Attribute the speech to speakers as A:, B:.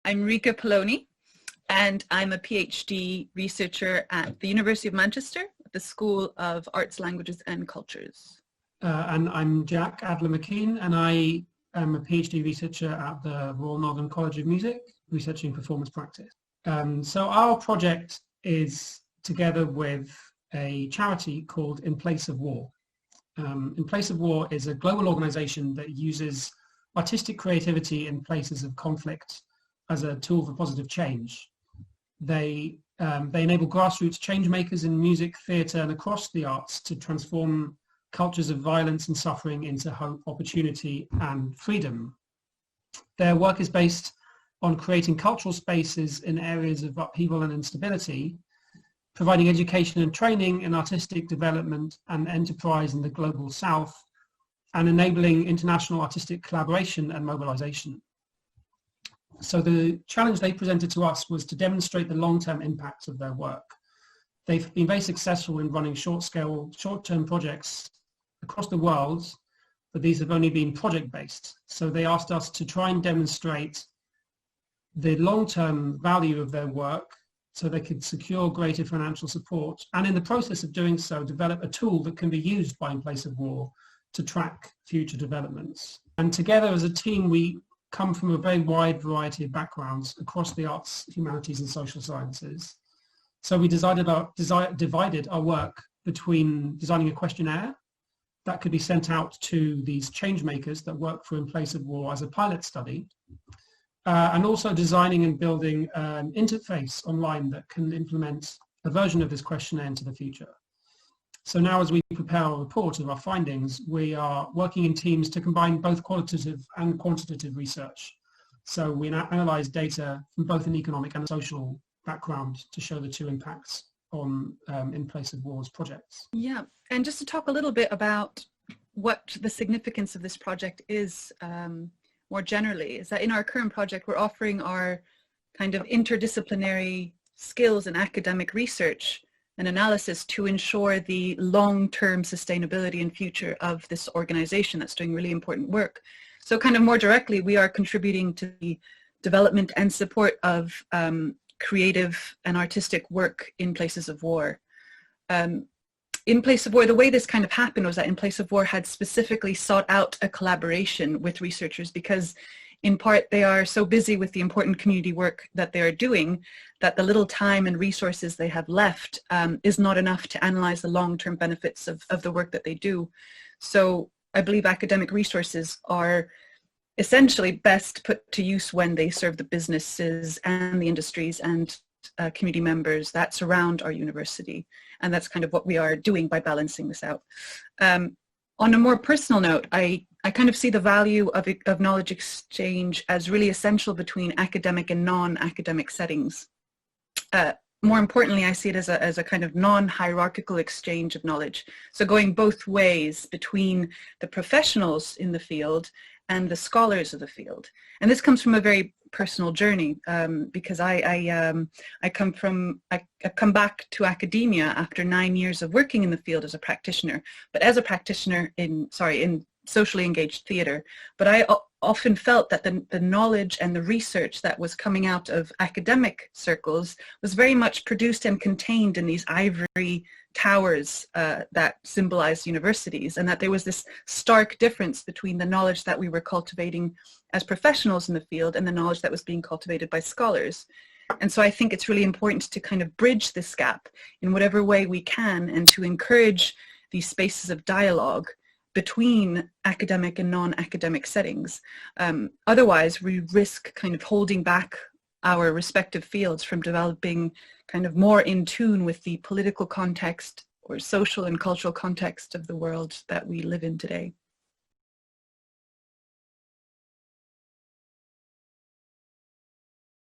A: I'm Rika Poloni, and I'm a PhD researcher at the University of Manchester at the School of Arts, Languages and Cultures.
B: And I'm Jack Adler-McKean, and I am a PhD researcher at the Royal Northern College of Music, researching performance practice. So our project is together with a charity called In Place of War. In Place of War is a global organization that uses artistic creativity in places of conflict as a tool for positive change. They enable grassroots change makers in music, theatre and across the arts to transform cultures of violence and suffering into hope, opportunity and freedom. Their work is based on creating cultural spaces in areas of upheaval and instability, providing education and training in artistic development and enterprise in the global south, and enabling international artistic collaboration and mobilization. So the challenge they presented to us was to demonstrate the long-term impacts of their work. They've been very successful in running short-term projects across the world, but these have only been project-based. So they asked us to try and demonstrate the long-term value of their work so they could secure greater financial support, and in the process of doing so, develop a tool that can be used by In Place of War to track future developments. And together as a team, we come from a very wide variety of backgrounds across the arts, humanities and social sciences. So we divided our work between designing a questionnaire that could be sent out to these change makers that work for In Place of War as a pilot study, and also designing and building an interface online that can implement a version of this questionnaire into the future. So now as we prepare our report of our findings, we are working in teams to combine both qualitative and quantitative research. So we analyze data from both an economic and a social background to show the two impacts on In Place of War's projects.
A: Yeah, and just to talk a little bit about what the significance of this project is more generally, is that in our current project we're offering our kind of interdisciplinary skills in academic research and analysis to ensure the long-term sustainability and future of this organization that's doing really important work. So kind of more directly, we are contributing to the development and support of creative and artistic work in places of war. In Place of War, the way this kind of happened was that In Place of War had specifically sought out a collaboration with researchers because in part they are so busy with the important community work that they are doing that the little time and resources they have left is not enough to analyze the long-term benefits of the work that they do. So I believe academic resources are essentially best put to use when they serve the businesses and the industries and community members that surround our university. And that's kind of what we are doing by balancing this out. On a more personal note, I kind of see the value of knowledge exchange as really essential between academic and non-academic settings. More importantly, I see it as a kind of non-hierarchical exchange of knowledge. So going both ways between the professionals in the field and the scholars of the field. And this comes from a very personal journey because I come back to academia after 9 years of working in the field as a practitioner, but as a practitioner in socially engaged theatre. But I often felt that the knowledge and the research that was coming out of academic circles was very much produced and contained in these ivory towers that symbolized universities, and that there was this stark difference between the knowledge that we were cultivating as professionals in the field and the knowledge that was being cultivated by scholars. And so I think it's really important to kind of bridge this gap in whatever way we can and to encourage these spaces of dialogue between academic and non-academic settings. Otherwise, we risk kind of holding back our respective fields from developing kind of more in tune with the political context or social and cultural context of the world that we live in today.